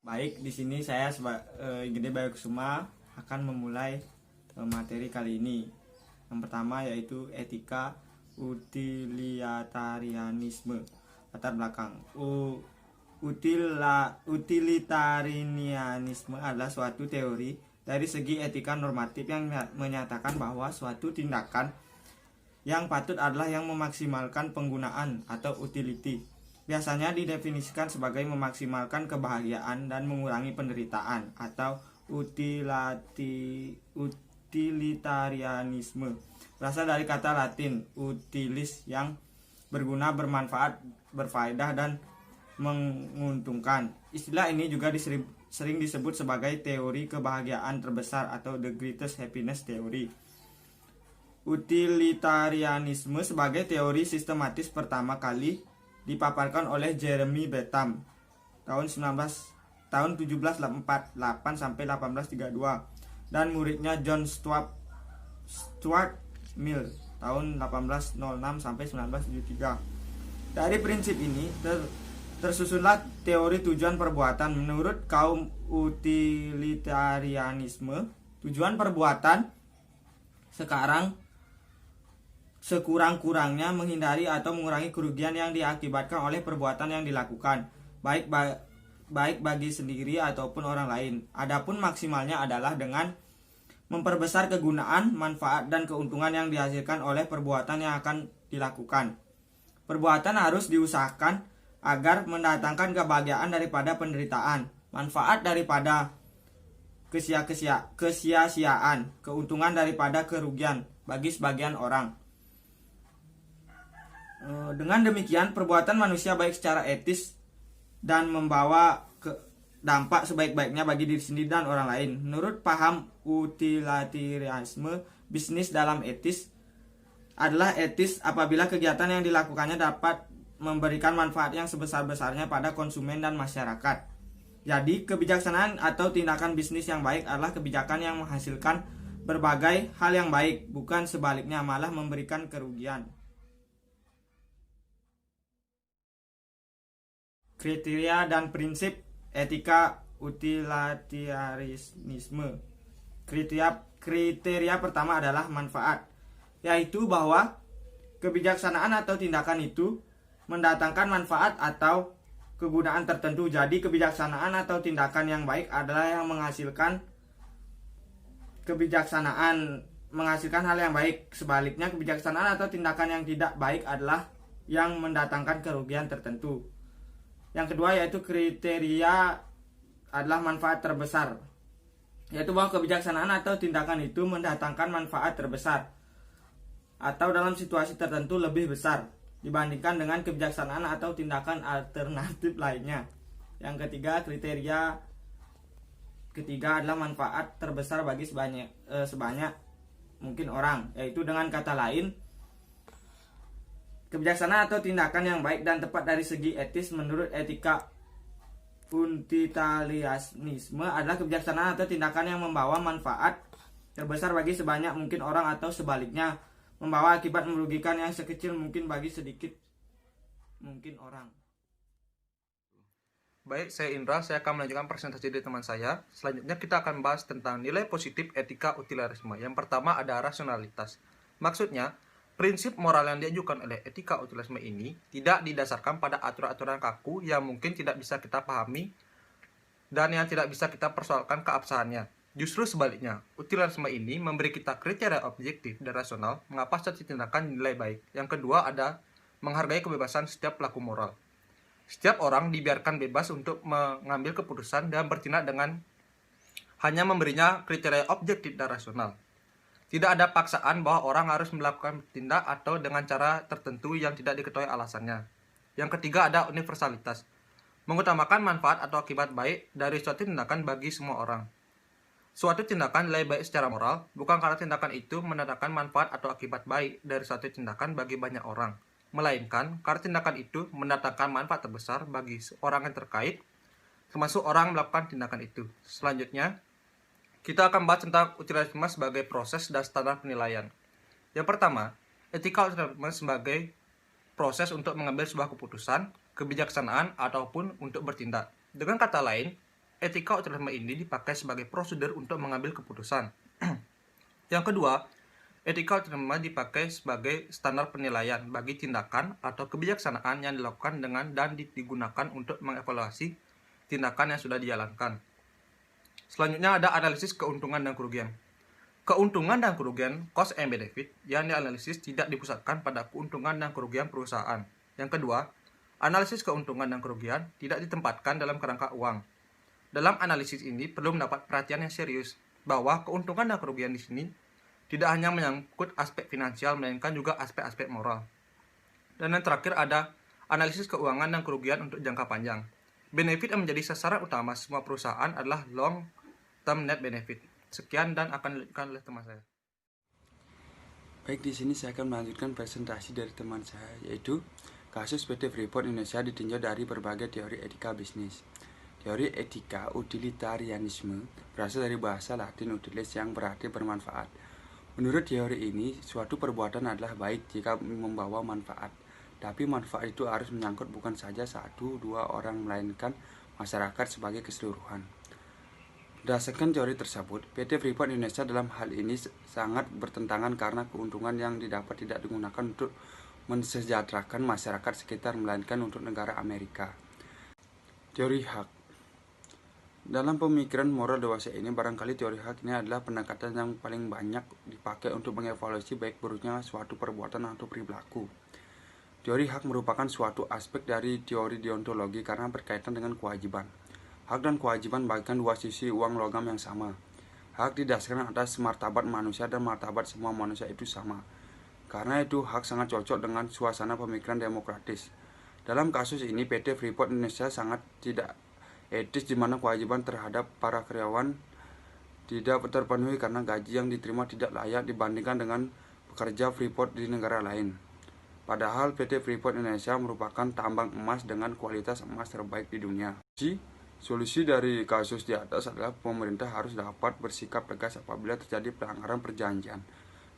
Baik, di sini saya Gede Bayokusuma akan memulai materi kali ini. Yang pertama yaitu etika utilitarianisme. Latar belakang. Utilitarianisme adalah suatu teori dari segi etika normatif yang menyatakan bahwa suatu tindakan yang patut adalah yang memaksimalkan penggunaan atau utility. Biasanya didefinisikan sebagai memaksimalkan kebahagiaan dan mengurangi penderitaan atau utilitarianisme. Berasal dari kata Latin utilis yang berguna, bermanfaat, berfaedah, dan menguntungkan. Istilah ini juga sering disebut sebagai teori kebahagiaan terbesar atau the greatest happiness theory. Utilitarianisme sebagai teori sistematis pertama kali dipaparkan oleh Jeremy Bentham tahun 1748 sampai 1832 dan muridnya John Stuart Mill tahun 1806 sampai 1973. Dari prinsip ini tersusunlah teori tujuan perbuatan. Menurut kaum utilitarianisme, tujuan perbuatan sekurang-kurangnya menghindari atau mengurangi kerugian yang diakibatkan oleh perbuatan yang dilakukan, baik bagi sendiri ataupun orang lain. Adapun maksimalnya adalah dengan memperbesar kegunaan, manfaat, dan keuntungan yang dihasilkan oleh perbuatan yang akan dilakukan. Perbuatan harus diusahakan agar mendatangkan kebahagiaan daripada penderitaan, manfaat daripada kesia-siaan, keuntungan daripada kerugian bagi sebagian orang. Dengan demikian, perbuatan manusia baik secara etis dan membawa dampak sebaik-baiknya bagi diri sendiri dan orang lain. Menurut paham utilitarianisme, bisnis dalam etis adalah etis apabila kegiatan yang dilakukannya dapat memberikan manfaat yang sebesar-besarnya pada konsumen dan masyarakat. Jadi, kebijaksanaan atau tindakan bisnis yang baik adalah kebijakan yang menghasilkan berbagai hal yang baik, bukan sebaliknya malah memberikan kerugian. Kriteria dan prinsip etika utilitarianisme. Kriteria pertama adalah manfaat, yaitu bahwa kebijaksanaan atau tindakan itu mendatangkan manfaat atau kegunaan tertentu. Jadi kebijaksanaan atau tindakan yang baik adalah yang menghasilkan hal yang baik. Sebaliknya, kebijaksanaan atau tindakan yang tidak baik adalah yang mendatangkan kerugian tertentu. Yang kedua yaitu kriteria adalah manfaat terbesar, yaitu bahwa kebijaksanaan atau tindakan itu mendatangkan manfaat terbesar atau dalam situasi tertentu lebih besar dibandingkan dengan kebijaksanaan atau tindakan alternatif lainnya. Yang kriteria ketiga adalah manfaat terbesar bagi sebanyak mungkin orang, yaitu dengan kata lain, kebijaksanaan atau tindakan yang baik dan tepat dari segi etis menurut etika utilitarianisme adalah kebijaksanaan atau tindakan yang membawa manfaat terbesar bagi sebanyak mungkin orang atau sebaliknya membawa akibat merugikan yang sekecil mungkin bagi sedikit mungkin orang. Baik, saya Indra, saya akan melanjutkan presentasi dari teman saya. Selanjutnya kita akan bahas tentang nilai positif etika utilitarisme. Yang pertama ada rasionalitas. Maksudnya, prinsip moral yang diajukan oleh etika utilitarisme ini tidak didasarkan pada aturan-aturan kaku yang mungkin tidak bisa kita pahami dan yang tidak bisa kita persoalkan keabsahannya. Justru sebaliknya, utilitarisme ini memberi kita kriteria objektif dan rasional mengapa suatu tindakan dinilai baik. Yang kedua ada menghargai kebebasan setiap pelaku moral. Setiap orang dibiarkan bebas untuk mengambil keputusan dan bertindak dengan hanya memberinya kriteria objektif dan rasional. Tidak ada paksaan bahwa orang harus melakukan tindak atau dengan cara tertentu yang tidak diketahui alasannya. Yang ketiga ada universalitas. Mengutamakan manfaat atau akibat baik dari suatu tindakan bagi semua orang. Suatu tindakan nilai baik secara moral bukan karena tindakan itu mendatangkan manfaat atau akibat baik dari suatu tindakan bagi banyak orang, melainkan karena tindakan itu mendatangkan manfaat terbesar bagi orang yang terkait, termasuk orang melakukan tindakan itu. Selanjutnya, kita akan bahas tentang utilitarisme sebagai proses dan standar penilaian. Yang pertama, etika utilitarisme sebagai proses untuk mengambil sebuah keputusan, kebijaksanaan, ataupun untuk bertindak. Dengan kata lain, etika otonomi ini dipakai sebagai prosedur untuk mengambil keputusan. Yang kedua, etika otonomi dipakai sebagai standar penilaian bagi tindakan atau kebijaksanaan yang dilakukan dengan dan digunakan untuk mengevaluasi tindakan yang sudah dijalankan. Selanjutnya ada analisis keuntungan dan kerugian. Keuntungan dan kerugian, cost and benefit, yang dianalisis tidak dipusatkan pada keuntungan dan kerugian perusahaan. Yang kedua, analisis keuntungan dan kerugian tidak ditempatkan dalam kerangka uang. Dalam analisis ini perlu mendapat perhatian yang serius, bahwa keuntungan dan kerugian di sini tidak hanya menyangkut aspek finansial, melainkan juga aspek-aspek moral. Dan yang terakhir ada analisis keuangan dan kerugian untuk jangka panjang. Benefit yang menjadi sasaran utama semua perusahaan adalah long term net benefit. Sekian dan akan dilanjutkan oleh teman saya. Baik, di sini saya akan melanjutkan presentasi dari teman saya, yaitu kasus PT Freeport Indonesia ditinjau dari berbagai teori etika bisnis. Teori etika utilitarianisme berasal dari bahasa Latin utilis yang berarti bermanfaat. Menurut teori ini, suatu perbuatan adalah baik jika membawa manfaat. Tapi manfaat itu harus menyangkut bukan saja 1-2 orang, melainkan masyarakat sebagai keseluruhan. Berdasarkan teori tersebut, PT Freeport Indonesia dalam hal ini sangat bertentangan karena keuntungan yang didapat tidak digunakan untuk mensejahterakan masyarakat sekitar, melainkan untuk negara Amerika. Teori hak. Dalam pemikiran moral dewasa ini, barangkali teori hak ini adalah pendekatan yang paling banyak dipakai untuk mengevaluasi baik buruknya suatu perbuatan atau perilaku. Teori hak merupakan suatu aspek dari teori deontologi karena berkaitan dengan kewajiban. Hak dan kewajiban bagaikan dua sisi uang logam yang sama. Hak didasarkan atas martabat manusia dan martabat semua manusia itu sama. Karena itu hak sangat cocok dengan suasana pemikiran demokratis. Dalam kasus ini PT Freeport Indonesia sangat tidak etis di mana kewajiban terhadap para karyawan tidak terpenuhi karena gaji yang diterima tidak layak dibandingkan dengan pekerja Freeport di negara lain. Padahal PT Freeport Indonesia merupakan tambang emas dengan kualitas emas terbaik di dunia. Solusi dari kasus di atas adalah pemerintah harus dapat bersikap tegas apabila terjadi pelanggaran perjanjian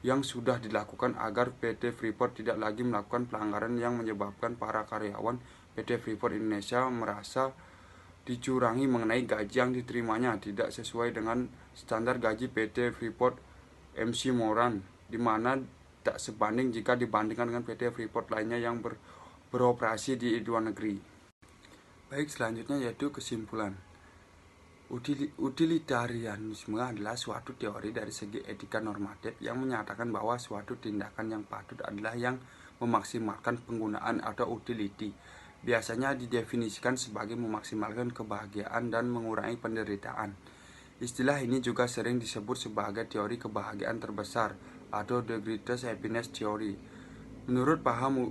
yang sudah dilakukan agar PT Freeport tidak lagi melakukan pelanggaran yang menyebabkan para karyawan PT Freeport Indonesia merasa dicurangi mengenai gaji yang diterimanya tidak sesuai dengan standar gaji PT Freeport MC Moran, di mana tak sebanding jika dibandingkan dengan PT Freeport lainnya yang beroperasi di luar negeri. Baik, selanjutnya yaitu kesimpulan. Utilitarianisme adalah suatu teori dari segi etika normatif yang menyatakan bahwa suatu tindakan yang patut adalah yang memaksimalkan penggunaan atau utility. Biasanya didefinisikan sebagai memaksimalkan kebahagiaan dan mengurangi penderitaan. Istilah ini juga sering disebut sebagai teori kebahagiaan terbesar atau the greatest happiness theory. Menurut paham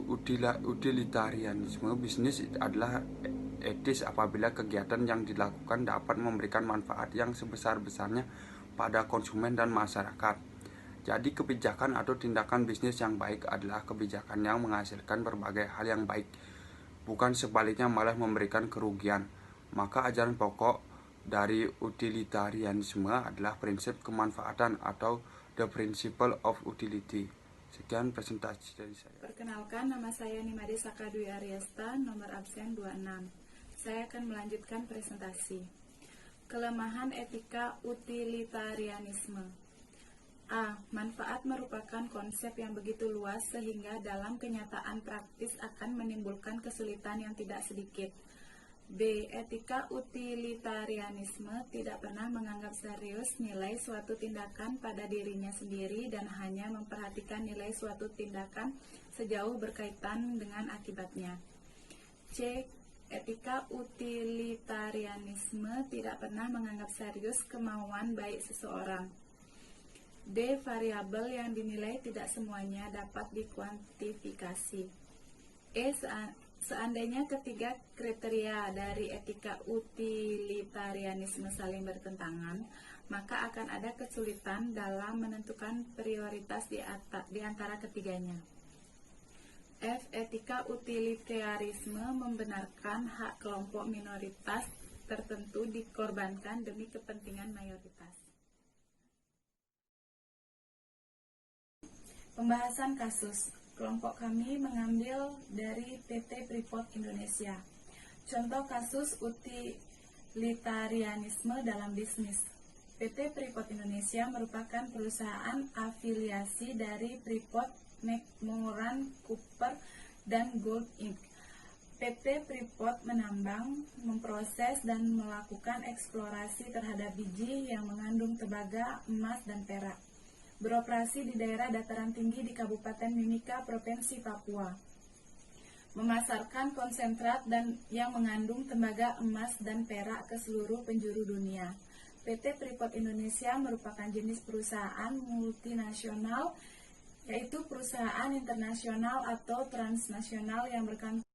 utilitarianisme, bisnis adalah etis apabila kegiatan yang dilakukan dapat memberikan manfaat yang sebesar-besarnya pada konsumen dan masyarakat. Jadi kebijakan atau tindakan bisnis yang baik adalah kebijakan yang menghasilkan berbagai hal yang baik, bukan sebaliknya malah memberikan kerugian. Maka ajaran pokok dari utilitarianisme adalah prinsip kemanfaatan atau the principle of utility. Sekian presentasi dari saya. Perkenalkan, nama saya Nimade Sakadwi Aryasta, nomor absen 26. Saya akan melanjutkan presentasi. Kelemahan etika utilitarianisme. A. Manfaat merupakan konsep yang begitu luas sehingga dalam kenyataan praktis akan menimbulkan kesulitan yang tidak sedikit. B. Etika utilitarianisme tidak pernah menganggap serius nilai suatu tindakan pada dirinya sendiri dan hanya memperhatikan nilai suatu tindakan sejauh berkaitan dengan akibatnya. C. Etika utilitarianisme tidak pernah menganggap serius kemauan baik seseorang. D. Variabel yang dinilai tidak semuanya dapat dikuantifikasi. E. Seandainya ketiga kriteria dari etika utilitarianisme saling bertentangan, maka akan ada kesulitan dalam menentukan prioritas di antara ketiganya. F. Etika utilitarisme membenarkan hak kelompok minoritas tertentu dikorbankan demi kepentingan mayoritas. Pembahasan kasus. Kelompok kami mengambil dari PT Freeport Indonesia. Contoh kasus utilitarianisme dalam bisnis. PT Freeport Indonesia merupakan perusahaan afiliasi dari Freeport, McMoran, Cooper, dan Gold Inc. PT Freeport menambang, memproses, dan melakukan eksplorasi terhadap biji yang mengandung tembaga, emas, dan perak. Beroperasi di daerah dataran tinggi di Kabupaten Mimika, Provinsi Papua. Memasarkan konsentrat dan yang mengandung tembaga, emas, dan perak ke seluruh penjuru dunia. PT Freeport Indonesia merupakan jenis perusahaan multinasional, yaitu perusahaan internasional atau transnasional yang berkantor